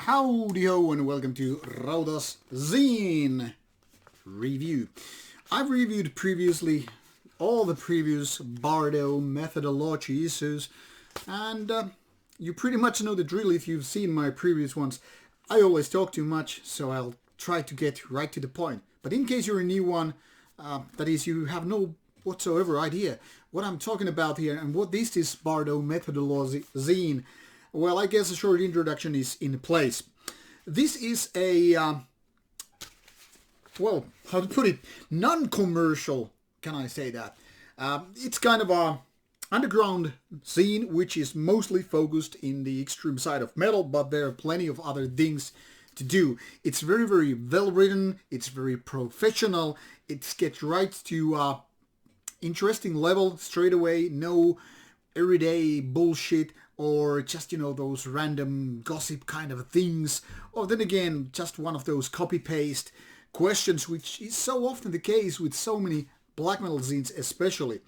Howdy ho and welcome to Rauta's Zine review. I've reviewed previously all the previous Bardo Methodology issues and you pretty much know the drill if you've seen my previous ones. I always talk too much, so I'll try to get right to the point. But in case you're a new one, that is, you have no whatsoever idea what I'm talking about here and what this is Bardo Methodology Zine, well, I guess a short introduction is in place. This is a, well, how to put it, non-commercial, can I say that? It's kind of a underground scene which is mostly focused in the extreme side of metal, but there are plenty of other things to do. It's very, very well written, it's very professional, it gets right to interesting level straight away, no everyday bullshit or just, you know, those random gossip kind of things, or then again just one of those copy-paste questions, which is so often the case with so many black metal zines especially.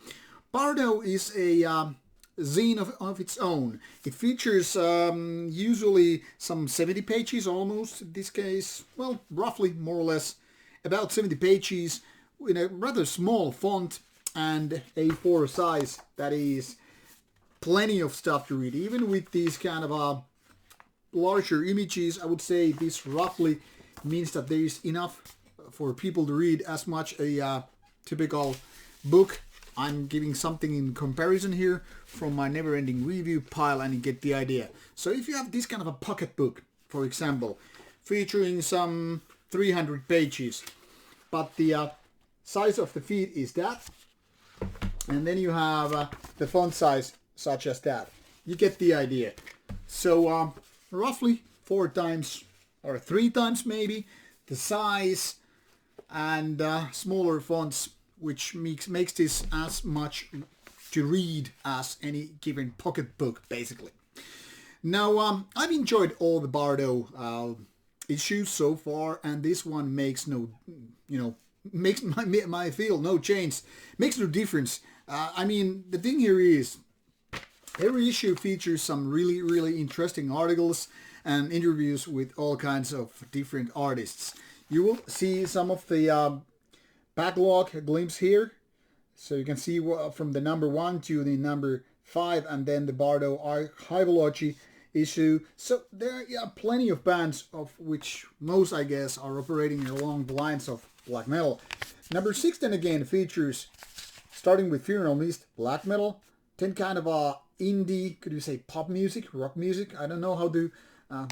Bardo is a zine of its own. It features usually some 70 pages almost, in this case, well, roughly, more or less, about 70 pages in a rather small font and A4 size. That is plenty of stuff to read. Even with these kind of larger images, I would say this roughly means that there is enough for people to read as much a typical book. I'm giving something in comparison here from my never-ending review pile and you get the idea. So if you have this kind of a pocket book, for example, featuring some 300 pages, but the size of the feet is that, and then you have the font size such as that. You get the idea. So roughly 4 times or 3 times maybe the size and smaller fonts, which makes this as much to read as any given pocket book basically. Now I've enjoyed all the Bardo issues so far, and this one makes no, you know, makes my feel no change, makes no difference. I mean, the thing here is every issue features some really interesting articles and interviews with all kinds of different artists. You will see some of the backlog glimpse here, so you can see from the number 1 to the number 5, and then the Bardo Archivology issue. So there are plenty of bands, of which most, I guess, are operating along the lines of black metal. Number 6 then again features, starting with Funeral Mist, black metal, then kind of indie, could you say pop music, rock music, I don't know how to,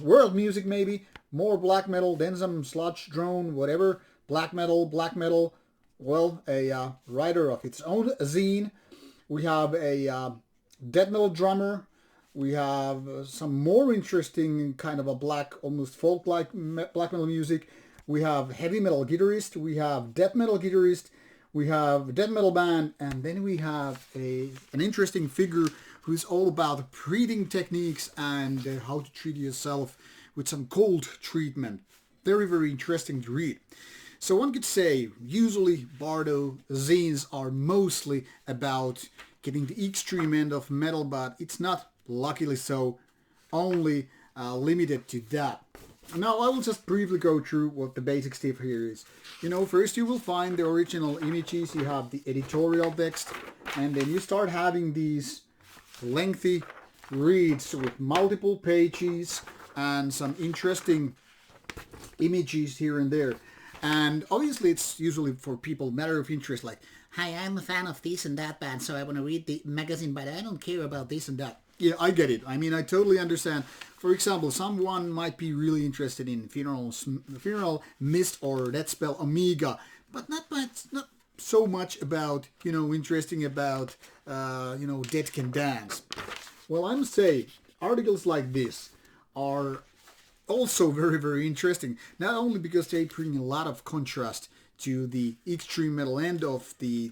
world music maybe, more black metal, then some sludge, drone, whatever, black metal, well, a writer of its own zine. We have a death metal drummer. We have some more interesting kind of a black, almost folk-like black metal music. We have heavy metal guitarist. We have death metal guitarist. We have death metal band. And then we have an interesting figure who's all about breathing techniques and how to treat yourself with some cold treatment. Very interesting to read. So one could say, usually Bardo zines are mostly about getting the extreme end of metal, but it's not, luckily so, only limited to that. Now I will just briefly go through what the basic stuff here is. You know, first you will find the original images, you have the editorial text, and then you start having these lengthy reads with multiple pages and some interesting images here and there. And obviously it's usually for people matter of interest, like, hi, I'm a fan of this and that band, so I want to read the magazine, but I don't care about this and that. Yeah, I get it. I mean, I totally understand. For example, someone might be really interested in Funeral Mist or Death Spell Omega, but not so much about, you know, interesting about, you know, Dead Can Dance. Well, I must say, articles like this are also very interesting, not only because they bring a lot of contrast to the extreme metal end of the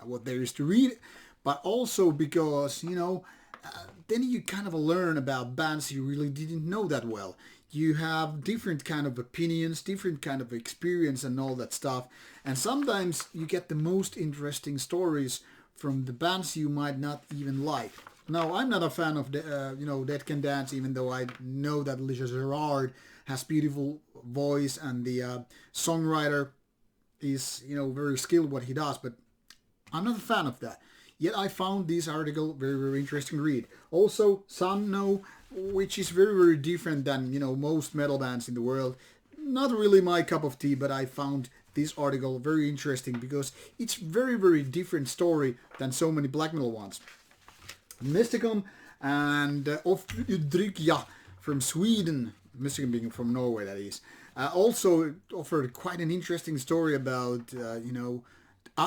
what there is to read, but also because, you know, then you kind of learn about bands you really didn't know that well. You have different kind of opinions, different kind of experience and all that stuff, and sometimes you get the most interesting stories from the bands you might not even like. No, I'm not a fan of the Dead Can Dance, even though I know that Alicia Gerard has beautiful voice and the songwriter is very skilled what he does, but I'm not a fan of that. Yet I found this article very, very interesting read. Also, some know, which is very, very different than most metal bands in the world. Not really my cup of tea, but I found this article very interesting because it's very, very different story than so many black metal ones. Mysticum and Offdrykja from Sweden, Mysticum being from Norway, that is, also offered quite an interesting story about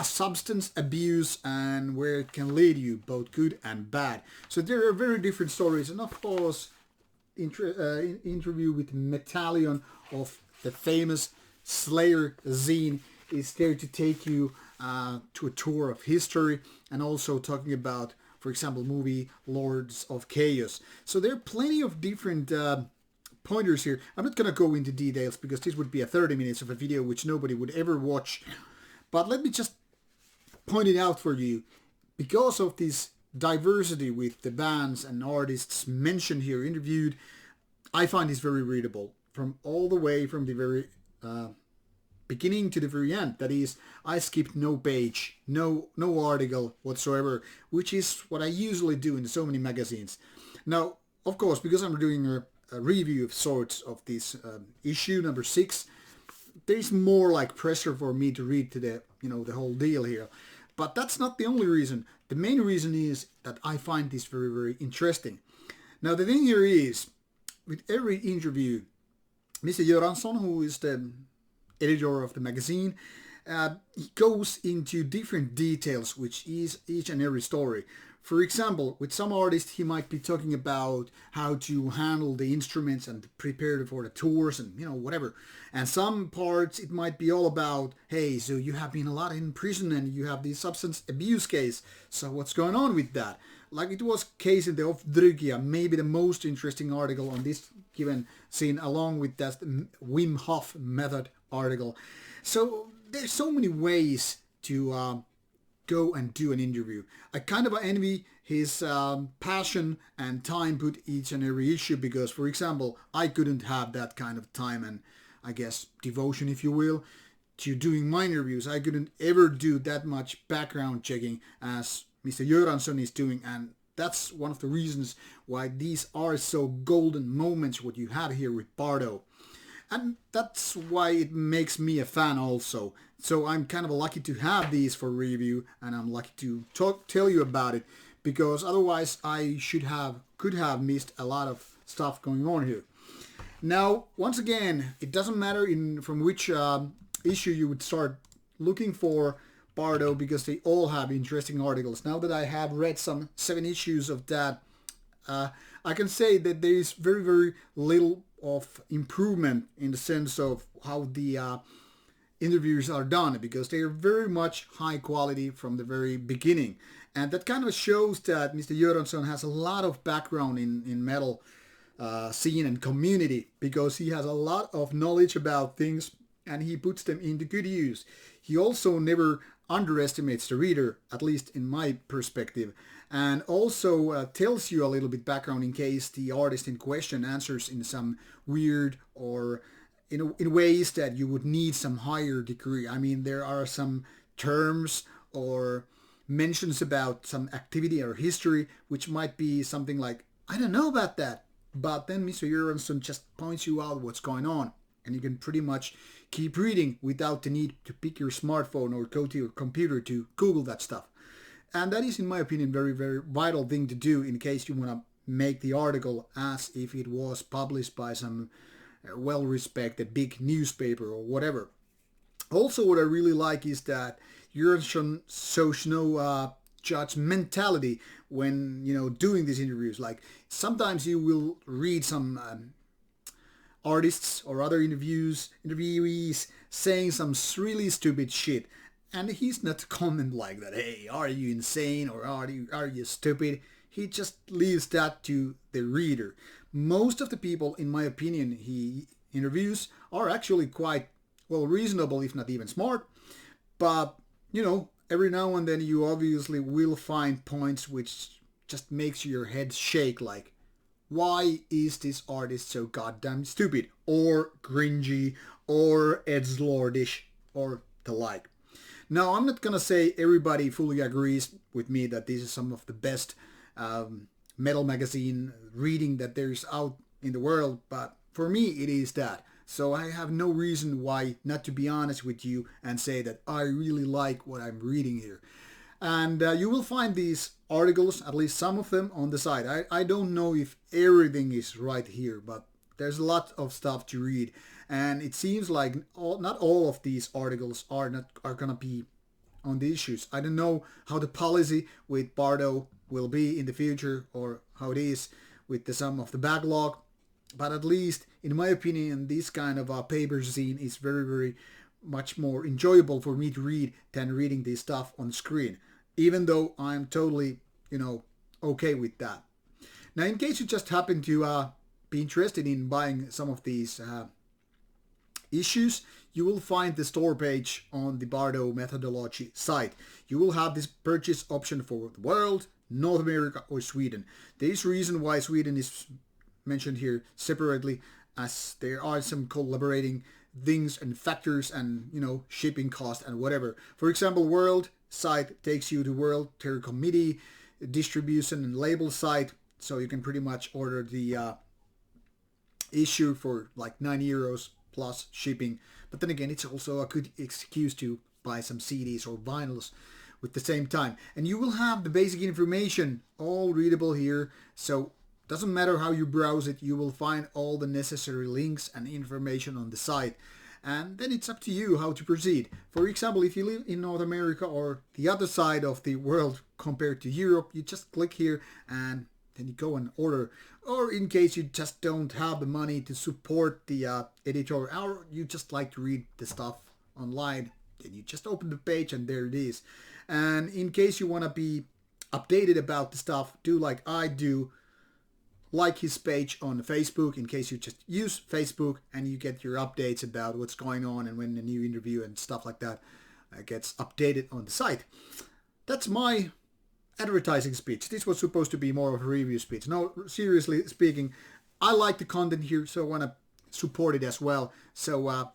substance abuse and where it can lead you, both good and bad. So there are very different stories, and of course, interview with Metallion of the famous Slayer zine is there to take you to a tour of history, and also talking about, for example, movie Lords of Chaos. So there are plenty of different pointers here. I'm not going to go into details because this would be a 30 minutes of a video which nobody would ever watch. But let me just point it out for you. Because of this diversity with the bands and artists mentioned here, interviewed, I find this very readable. From all the way from the very beginning to the very end. That is, I skipped no page, no article whatsoever, which is what I usually do in so many magazines. Now, of course, because I'm doing a review of sorts of this issue number 6, there's more like pressure for me to read to the whole deal here. But that's not the only reason. The main reason is that I find this very, very interesting. Now, the thing here is, with every interview, Mr. Göransson, who is the editor of the magazine, he goes into different details, which is each and every story. For example, with some artists, he might be talking about how to handle the instruments and prepare for the tours and, whatever. And some parts, it might be all about, hey, so you have been a lot in prison and you have this substance abuse case. So what's going on with that? Like it was case in the Offdrykja, maybe the most interesting article on this given scene, along with that Wim Hof method article. So there's so many ways to go and do an interview. I kind of envy his passion and time put each and every issue because, for example, I couldn't have that kind of time and, I guess, devotion, if you will, to doing my interviews. I couldn't ever do that much background checking as Mr. Göransson is doing, and that's one of the reasons why these are so golden moments what you have here with Bardo. And that's why it makes me a fan also. So I'm kind of lucky to have these for review, and I'm lucky to tell you about it, because otherwise I could have missed a lot of stuff going on here. Now, once again, it doesn't matter from which issue you would start looking for Bardo, because they all have interesting articles. Now that I have read some 7 issues of that, I can say that there is very, very little of improvement in the sense of how the interviews are done, because they are very much high quality from the very beginning. And that kind of shows that Mr. Göransson has a lot of background in metal scene and community, because he has a lot of knowledge about things and he puts them into good use. He also never underestimates the reader, at least in my perspective, and also tells you a little bit background in case the artist in question answers in some weird or in ways that you would need some higher degree. I mean, there are some terms or mentions about some activity or history which might be something like, I don't know about that, but then Mr. Göransson just points you out what's going on, and you can pretty much keep reading without the need to pick your smartphone or go to your computer to Google that stuff. And that is, in my opinion, very, very vital thing to do in case you want to make the article as if it was published by some well-respected big newspaper or whatever. Also, what I really like is that Göransson shows no judgmentality when doing these interviews. Like, sometimes you will read some artists or other interviewees saying some really stupid shit, and he's not comment like that, hey, are you insane or are you stupid? He just leaves that to the reader. Most of the people, in my opinion, he interviews are actually quite, well, reasonable, if not even smart. But, every now and then you obviously will find points which just makes your head shake like, why is this artist so goddamn stupid or cringy or edgelordish or the like? Now, I'm not gonna say everybody fully agrees with me that this is some of the best metal magazine reading that there's out in the world, but for me it is that. So I have no reason why not to be honest with you and say that I really like what I'm reading here. And you will find these articles, at least some of them, on the site. I don't know if everything is right here, but there's a lot of stuff to read. And it seems like not all of these articles are gonna be on the issues. I don't know how the policy with Bardo will be in the future or how it is with the sum of the backlog. But at least, in my opinion, this kind of paper scene is very, very much more enjoyable for me to read than reading this stuff on screen. Even though I'm totally, okay with that. Now, in case you just happen to be interested in buying some of these issues, you will find the store page on the Bardo Methodology site. You will have this purchase option for the world, North America or Sweden. There is reason why Sweden is mentioned here separately, as there are some collaborating things and factors and shipping cost and whatever. For example, world site takes you to World Terror Committee distribution and label site, so you can pretty much order the issue for like €9 plus shipping. But then again, it's also a good excuse to buy some CDs or vinyls with the same time. And you will have the basic information all readable here, so doesn't matter how you browse it, you will find all the necessary links and information on the site. And then it's up to you how to proceed. For example, if you live in North America or the other side of the world compared to Europe, you just click here and then you go and order. Or in case you just don't have the money to support the editor, or you just like to read the stuff online, then you just open the page and there it is. And in case you want to be updated about the stuff, do like I do. Like his page on Facebook in case you just use Facebook, and you get your updates about what's going on and when a new interview and stuff like that gets updated on the site. That's my advertising speech. This was supposed to be more of a review speech. No, seriously speaking, I like the content here, so I want to support it as well. So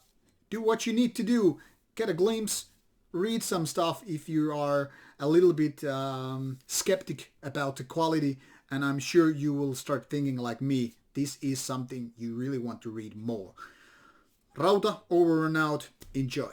do what you need to do. Get a glimpse, read some stuff if you are a little bit skeptic about the quality, and I'm sure you will start thinking like me, this is something you really want to read more. Rauta, over and out. Enjoy.